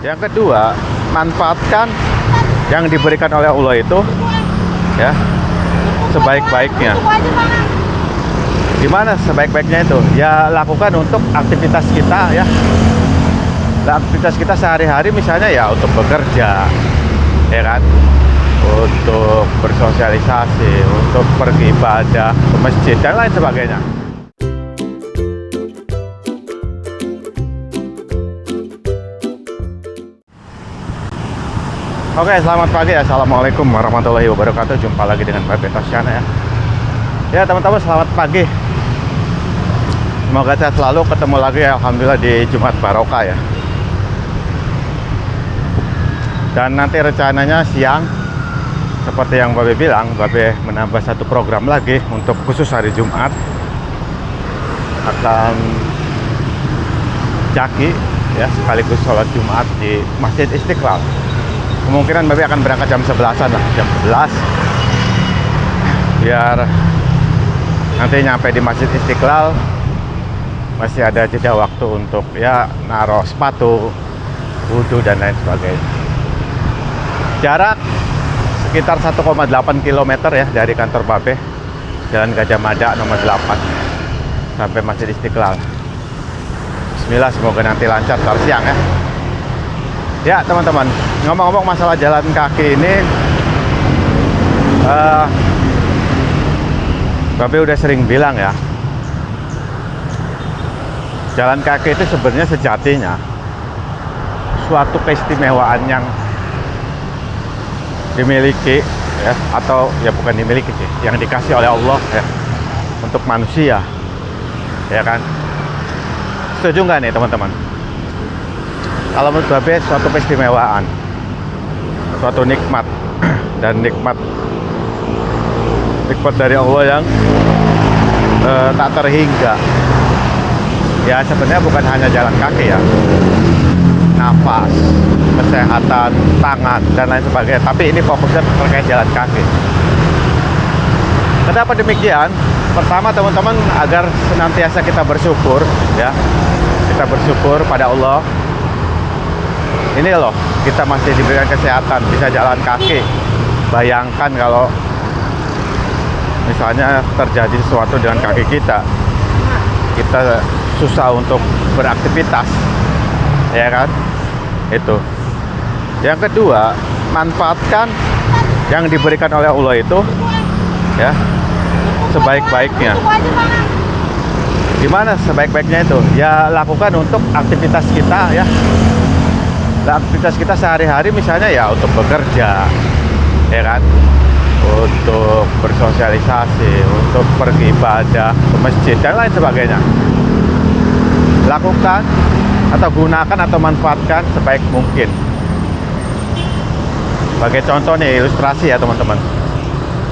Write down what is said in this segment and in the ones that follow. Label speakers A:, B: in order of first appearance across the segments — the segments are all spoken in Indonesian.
A: Yang kedua, manfaatkan yang diberikan oleh Allah itu ya sebaik-baiknya. Gimana sebaik-baiknya itu? Ya lakukan untuk aktivitas kita ya. Aktivitas kita sehari-hari misalnya ya untuk bekerja, ya kan? Untuk bersosialisasi, untuk pergi ibadah ke masjid dan lain sebagainya. Oke, selamat pagi. Assalamualaikum warahmatullahi wabarakatuh. Jumpa lagi dengan Babe Tosyana ya. Ya teman-teman, selamat pagi. Semoga sehat selalu. Ketemu lagi alhamdulillah di Jumat Barokah ya. Dan nanti rencananya siang, seperti yang Babe bilang, Babe menambah satu program lagi untuk khusus hari Jumat. Akan jaki ya, sekaligus sholat Jumat di Masjid Istiqlal. Kemungkinan Babe akan berangkat jam 11-an lah, jam 11, biar nanti nyampe di Masjid Istiqlal masih ada jeda waktu untuk ya naruh sepatu, wudhu dan lain sebagainya. Jarak sekitar 1,8 km ya dari kantor Babe, Jalan Gajah Mada nomor 8 sampai Masjid Istiqlal. Bismillah, semoga nanti lancar ntar siang ya. Ya teman-teman, ngomong-ngomong masalah jalan kaki ini, Babe udah sering bilang ya, jalan kaki itu sebenarnya sejatinya suatu keistimewaan yang dimiliki ya, atau ya bukan dimiliki sih, yang dikasih oleh Allah ya untuk manusia, ya kan? Setuju nggak nih teman-teman? Kalau menurut Babe, suatu keistimewaan, suatu nikmat dan nikmat dari Allah yang tak terhingga. Ya sebenarnya bukan hanya jalan kaki ya, nafas, kesehatan, tangan dan lain sebagainya. Tapi ini fokusnya terkait jalan kaki. Kenapa demikian? Pertama teman-teman, agar senantiasa kita bersyukur ya, kita bersyukur pada Allah. Ini loh, kita masih diberikan kesehatan, bisa jalan kaki. Bayangkan kalau misalnya terjadi sesuatu dengan kaki kita susah untuk beraktivitas, ya kan? Itu. Yang kedua, manfaatkan yang diberikan oleh Allah itu ya sebaik-baiknya. Gimana sebaik-baiknya itu? Ya lakukan untuk aktivitas kita ya. Aktivitas kita sehari-hari misalnya ya untuk bekerja, ya kan? Untuk bersosialisasi, untuk pergi ibadah ke masjid dan lain sebagainya. Lakukan atau gunakan atau manfaatkan sebaik mungkin. Sebagai contoh nih, ilustrasi ya teman-teman.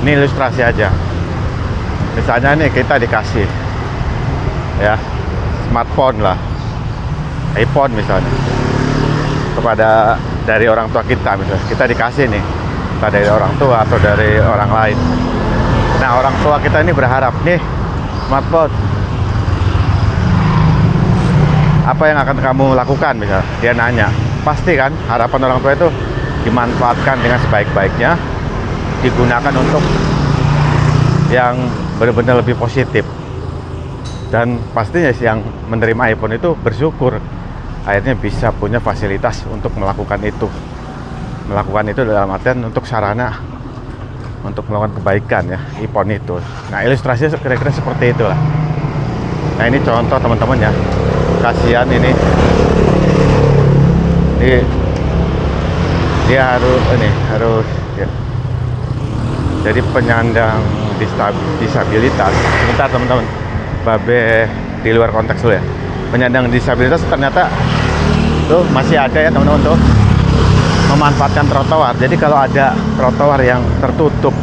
A: Ini ilustrasi aja. Misalnya nih kita dikasih ya smartphone lah, iPhone misalnya, kepada dari orang tua kita, misalnya kita dikasih nih dari orang tua atau dari orang lain. Nah orang tua kita ini berharap nih smartphone, apa yang akan kamu lakukan, misalnya dia nanya. Pasti kan harapan orang tua itu dimanfaatkan dengan sebaik-baiknya, digunakan untuk yang benar-benar lebih positif. Dan pastinya sih yang menerima iPhone itu bersyukur akhirnya bisa punya fasilitas untuk melakukan itu dalam artian untuk sarana untuk melakukan kebaikan ya, iPhone itu. Nah ilustrasinya kira-kira seperti itulah. Nah ini contoh teman-teman ya, kasihan ini dia harus ya, jadi penyandang disabilitas. Sebentar teman-teman, Babe di luar konteks dulu ya. Penyandang disabilitas ternyata tuh masih ada ya teman-teman tuh memanfaatkan trotoar. Jadi kalau ada trotoar yang tertutup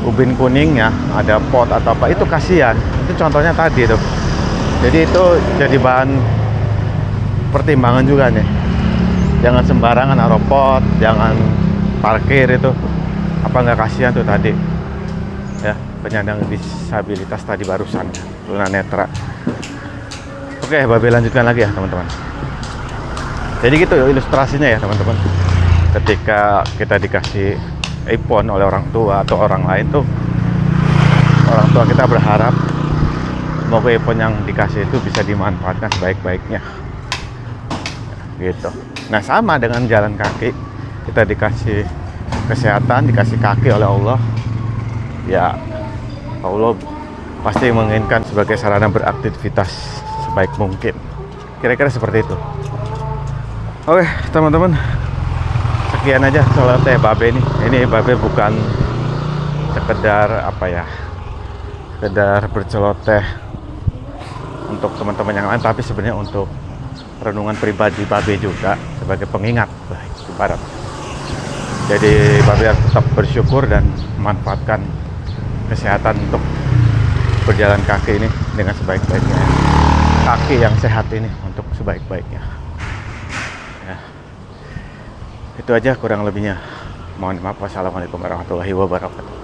A: ubin kuningnya, ada pot atau apa, itu kasihan. Itu contohnya tadi tuh. Jadi itu jadi bahan pertimbangan juga nih. Jangan sembarangan naruh pot, jangan parkir itu. Apa nggak kasihan tuh tadi ya, penyandang disabilitas tadi barusan tunanetra. Oke, Babe lanjutkan lagi ya teman-teman. Jadi gitu ilustrasinya ya teman-teman. Ketika kita dikasih iPhone oleh orang tua atau orang lain tuh, orang tua kita berharap semoga iPhone yang dikasih itu bisa dimanfaatkan sebaik-baiknya gitu. Nah sama dengan jalan kaki, kita dikasih kesehatan, dikasih kaki oleh Allah, ya Allah pasti menginginkan sebagai sarana beraktivitas sebaik mungkin. Kira-kira seperti itu. Oke teman-teman, sekian aja celoteh Babe ini. Ini Babe bukan sekedar apa ya, sekedar berceloteh untuk teman-teman yang lain, tapi sebenarnya untuk renungan pribadi Babe juga sebagai pengingat lah ibarat. Jadi Babe harus tetap bersyukur dan memanfaatkan kesehatan untuk berjalan kaki ini dengan sebaik-baiknya. Kaki yang sehat ini untuk sebaik-baiknya. Ya. Itu aja kurang lebihnya. Mohon maaf. Wassalamualaikum warahmatullahi wabarakatuh.